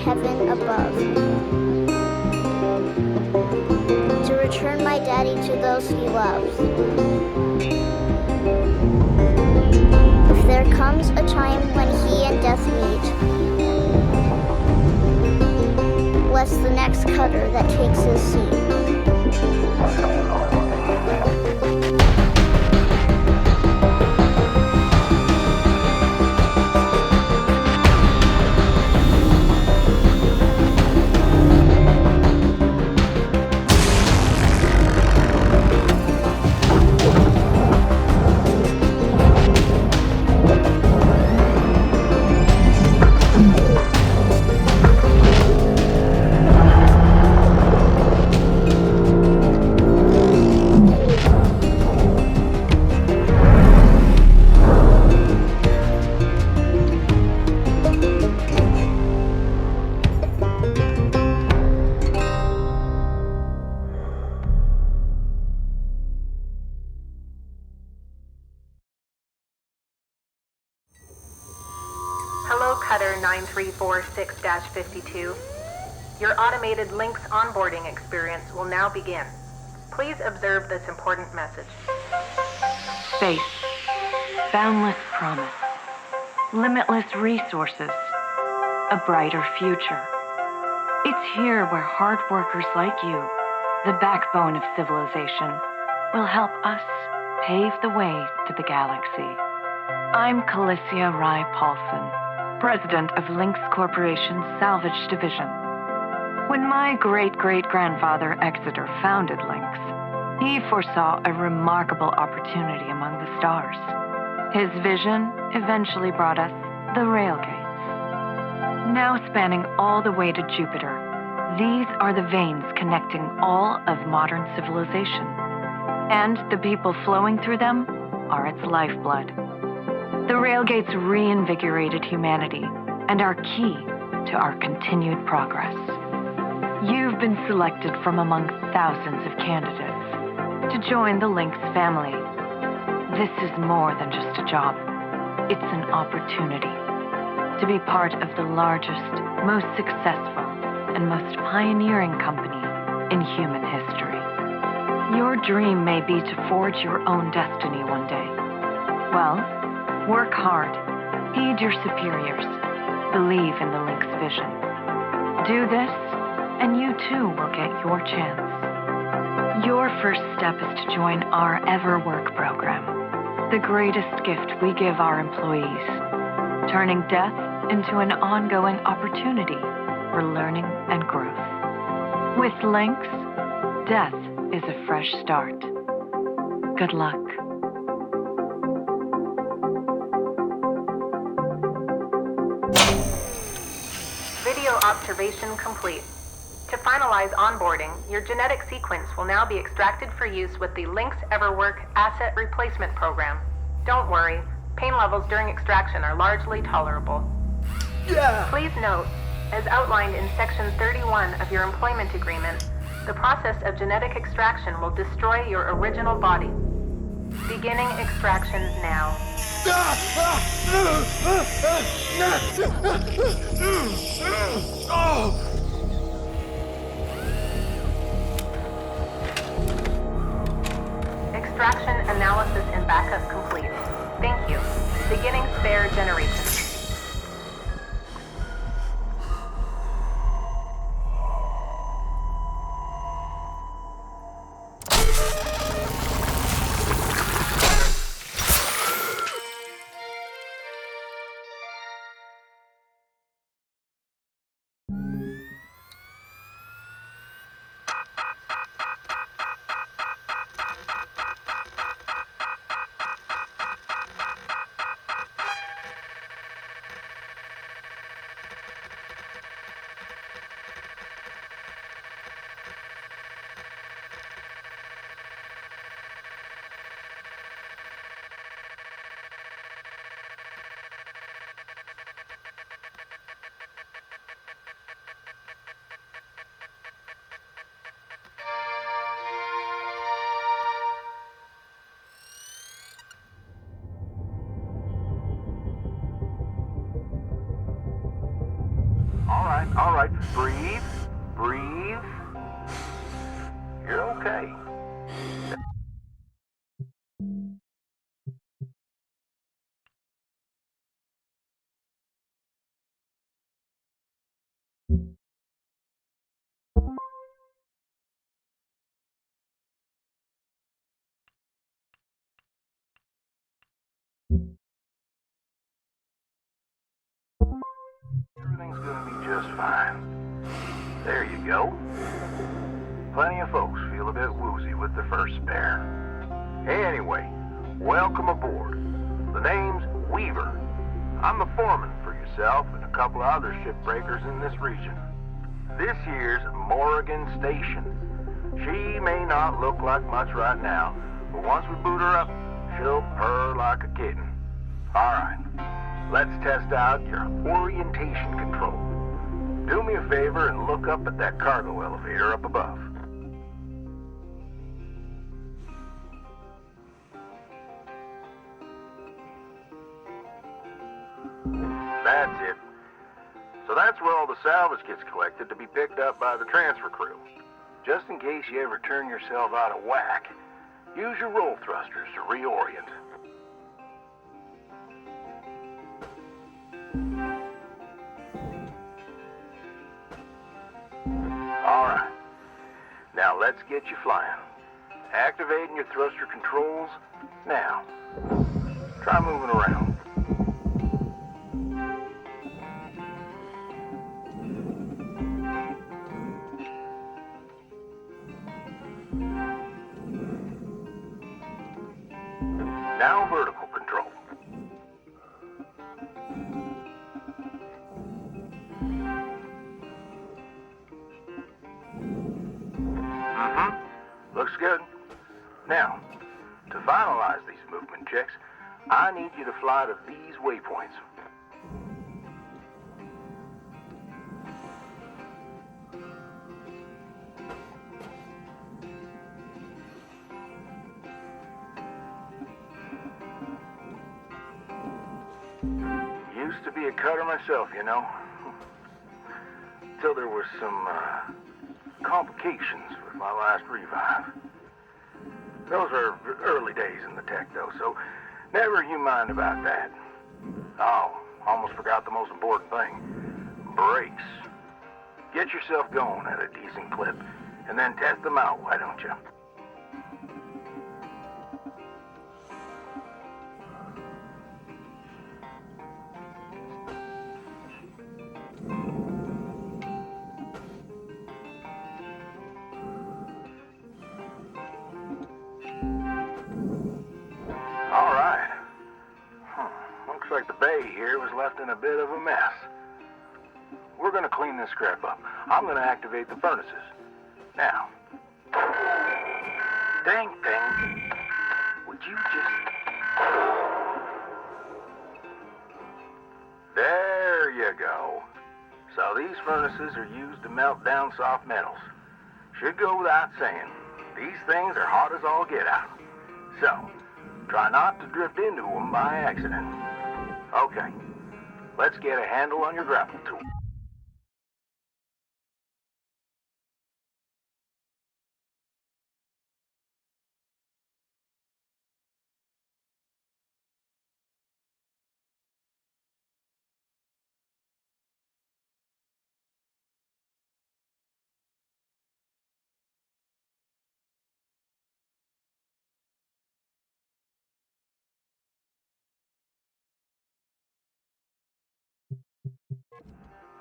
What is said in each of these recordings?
heaven above, to return my daddy to those he loves. If there comes a time when he and death meet, bless the next cutter that takes his seat. Hello, Cutter 9346-52. Your automated Lynx onboarding experience will now begin. Please observe this important message. Space, boundless promise, limitless resources, a brighter future. It's here where hard workers like you, the backbone of civilization, will help us pave the way to the galaxy. I'm Calicia Rai Paulson, president of Lynx Corporation's Salvage Division. When my great-great-grandfather Exeter founded Lynx, he foresaw a remarkable opportunity among the stars. His vision eventually brought us the railgates. Now spanning all the way to Jupiter, these are the veins connecting all of modern civilization. And the people flowing through them are its lifeblood. The railgates reinvigorated humanity and are key to our continued progress. You've been selected from among thousands of candidates to join the Lynx family. This is more than just a job. It's an opportunity to be part of the largest, most successful, and most pioneering company in human history. Your dream may be to forge your own destiny one day. Well, work hard, heed your superiors, believe in the Lynx vision. Do this, and you too will get your chance. Your first step is to join our EverWork program, the greatest gift we give our employees, turning death into an ongoing opportunity for learning and growth. With Lynx, death is a fresh start. Good luck. Video observation complete. To finalize onboarding, your genetic sequence will now be extracted for use with the Lynx EverWork Asset Replacement Program. Don't worry, pain levels during extraction are largely tolerable. Please note, as outlined in Section 31 of your employment agreement, the process of genetic extraction will destroy your original body. Beginning extraction now. Extraction analysis and backup complete. Thank you. Beginning spare generation. All right, breathe, breathe. You're okay. Everything's gonna be just fine. There you go. Plenty of folks feel a bit woozy with the first spare. Anyway, welcome aboard. The name's Weaver. I'm the foreman for yourself and a couple of other shipbreakers in this region. This here's Morrigan Station. She may not look like much right now, but once we boot her up, she'll purr like a kitten. All right, let's test out your orientation control. Do me a favor and look up at that cargo elevator up above. That's it. So that's where all the salvage gets collected to be picked up by the transfer crew. Just in case you ever turn yourself out of whack, use your roll thrusters to reorient. All right. Now let's get you flying. Activating your thruster controls now. Try moving around. Now vertical control. Looks good. Now, to finalize these movement checks, I need you to fly to these waypoints. Used to be a cutter myself, you know. Till there were some complications with my last revive. Those were early days in the tech, though, so never you mind about that. Oh, almost forgot the most important thing. Brakes. Get yourself going at a decent clip, and then test them out, why don't you? All right. Looks like the bay here was left in a bit of a mess. We're gonna clean this crap up. I'm gonna activate the furnaces. Now. Dang thing. Would you just... There you go. So these furnaces are used to melt down soft metals. Should go without saying, these things are hot as all get out. So, try not to drift into them by accident. Okay, let's get a handle on your grapple tool.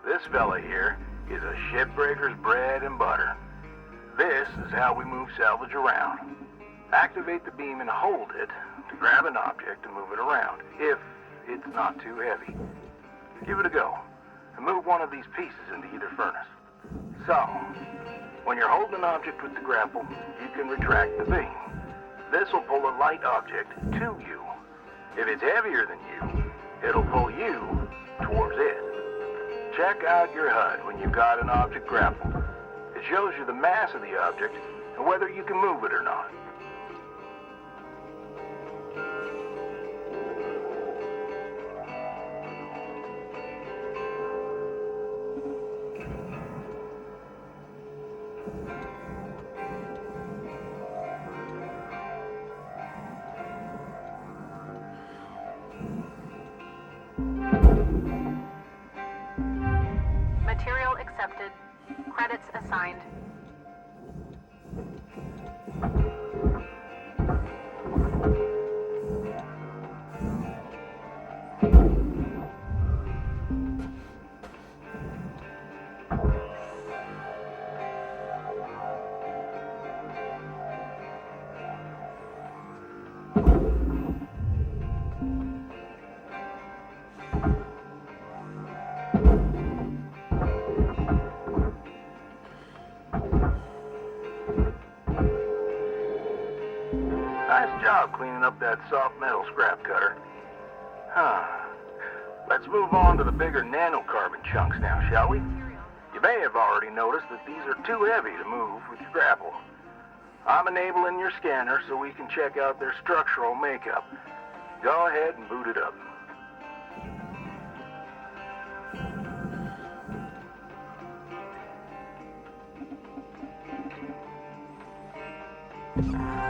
This fella here is a shipbreaker's bread and butter. This is how we move salvage around. Activate the beam and hold it to grab an object and move it around, if it's not too heavy. Give it a go, and move one of these pieces into either furnace. So, when you're holding an object with the grapple, you can retract the beam. This will pull a light object to you. If it's heavier than you, it'll pull you towards it. Check out your HUD when you've got an object grappled. It shows you the mass of the object and whether you can move it or not. assigned. Nice job cleaning up that soft metal scrap cutter. Huh. Let's move on to the bigger nanocarbon chunks now, shall we? You may have already noticed that these are too heavy to move with your grapple. I'm enabling your scanner so we can check out their structural makeup. Go ahead and boot it up.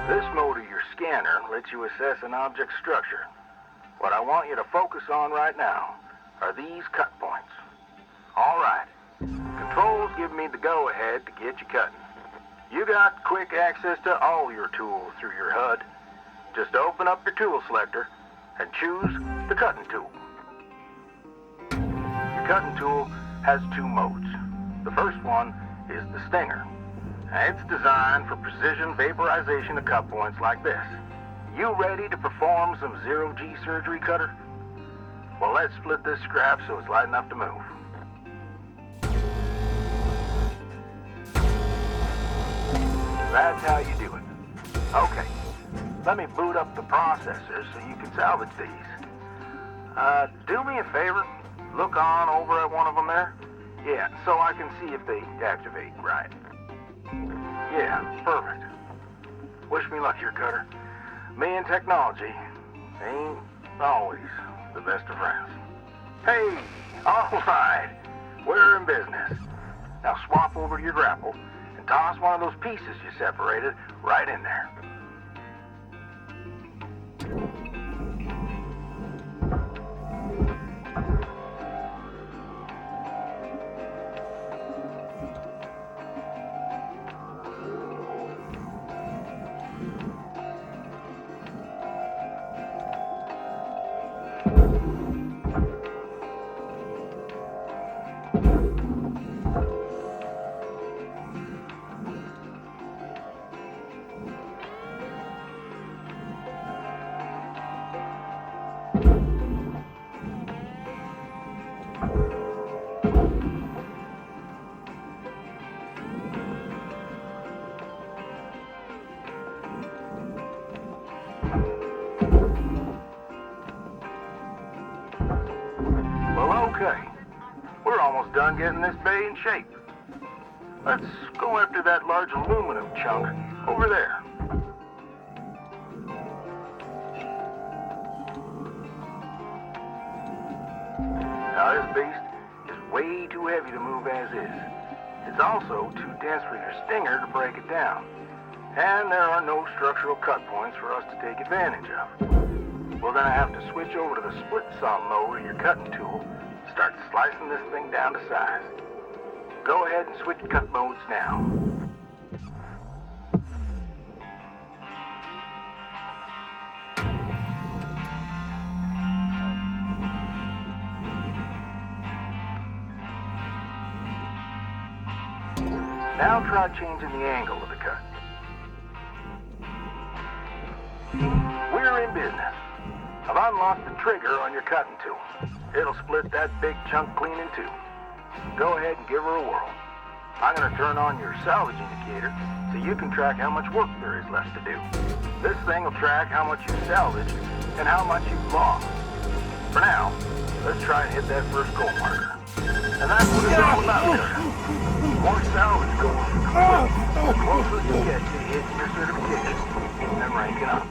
This mode of your scanner lets you assess an object's structure. What I want you to focus on right now are these cut points. All right. Controls give me the go-ahead to get you cutting. You got quick access to all your tools through your HUD. Just open up your tool selector and choose the cutting tool. Your cutting tool has two modes. The first one is the stinger. It's designed for precision vaporization of cut points like this. You ready to perform some zero-G surgery, Cutter? Well, let's split this scrap so it's light enough to move. That's how you do it. Okay, let me boot up the processor so you can salvage these. Do me a favor, look on over at one of them there. Yeah, so I can see if they activate right. Yeah, perfect. Wish me luck here, Cutter. Me and technology ain't always the best of friends. Hey, all right, we're in business. Now swap over to your grapple and toss one of those pieces you separated right in there. Okay, we're almost done getting this bay in shape. Let's go after that large aluminum chunk over there. Now this beast is way too heavy to move as is. It's also too dense for your stinger to break it down. And there are no structural cut points for us to take advantage of. Well, then I have to switch over to the split saw mode of your cutting tool. Start slicing this thing down to size. Go ahead and switch cut modes now. Now try changing the angle of the cut. We're in business. I've unlocked the trigger on your cutting tool. It'll split that big chunk clean in two. Go ahead and give her a whirl. I'm going to turn on your salvage indicator so you can track how much work there is left to do. This thing will track how much you salvaged and how much you've lost. For now, let's try and hit that first goal marker. And that's what it's all about, Cutter. More salvage goals for complete. The closer you get to hitting your certification and ranking up.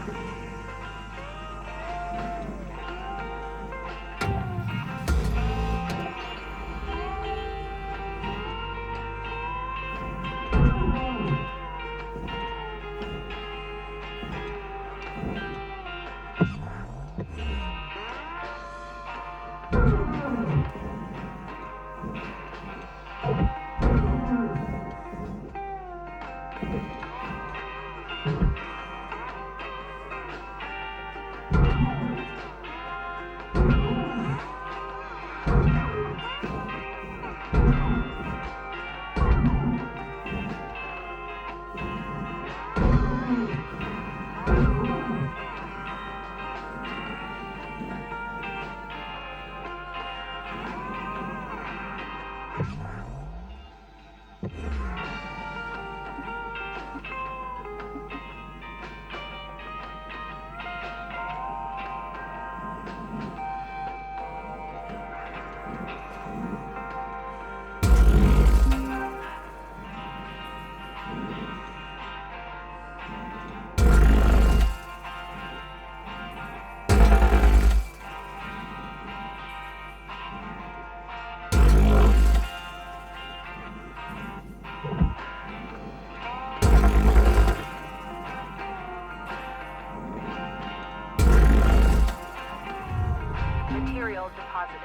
deposited.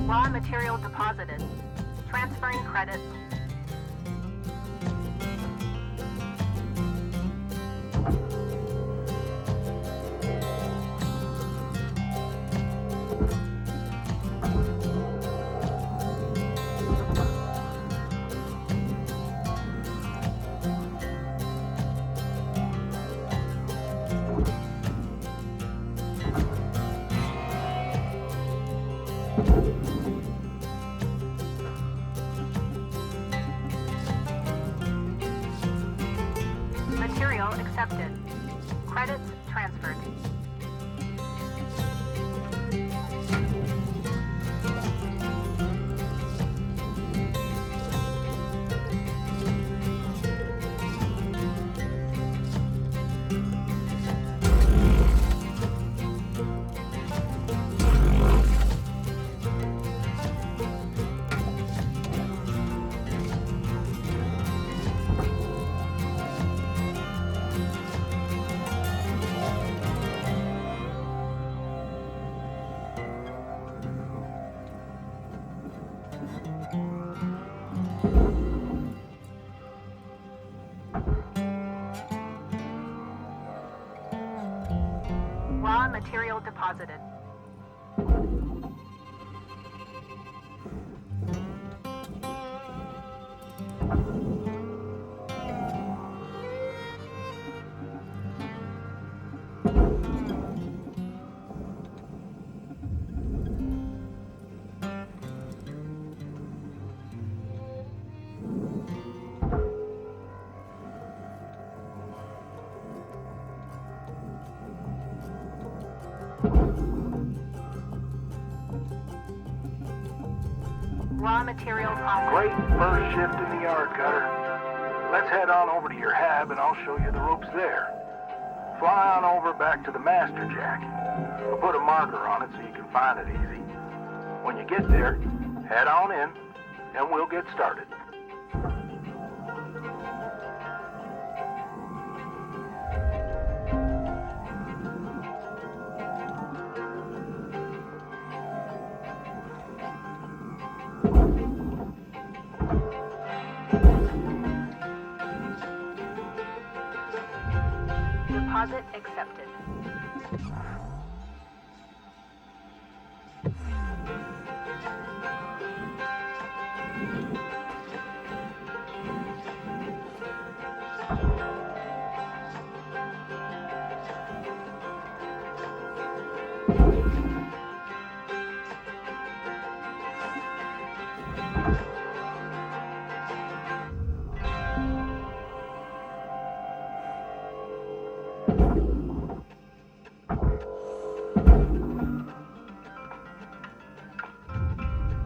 Raw material deposited. Transferring credits. Material accepted. Credits transferred. Raw material deposited. Raw material Great processed. first shift in the yard, Cutter. Let's head on over to your hab and I'll show you the ropes there. Fly on over back to the master jack. We'll put a marker on it so you can find it easy. When you get there, head on in and we'll get started. Deposit accepted.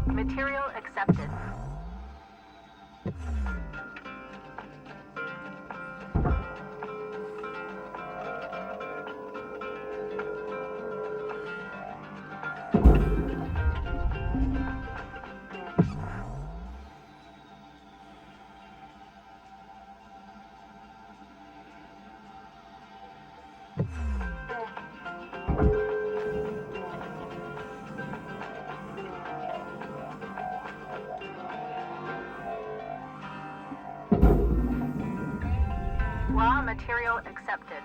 Material accepted. Raw material accepted.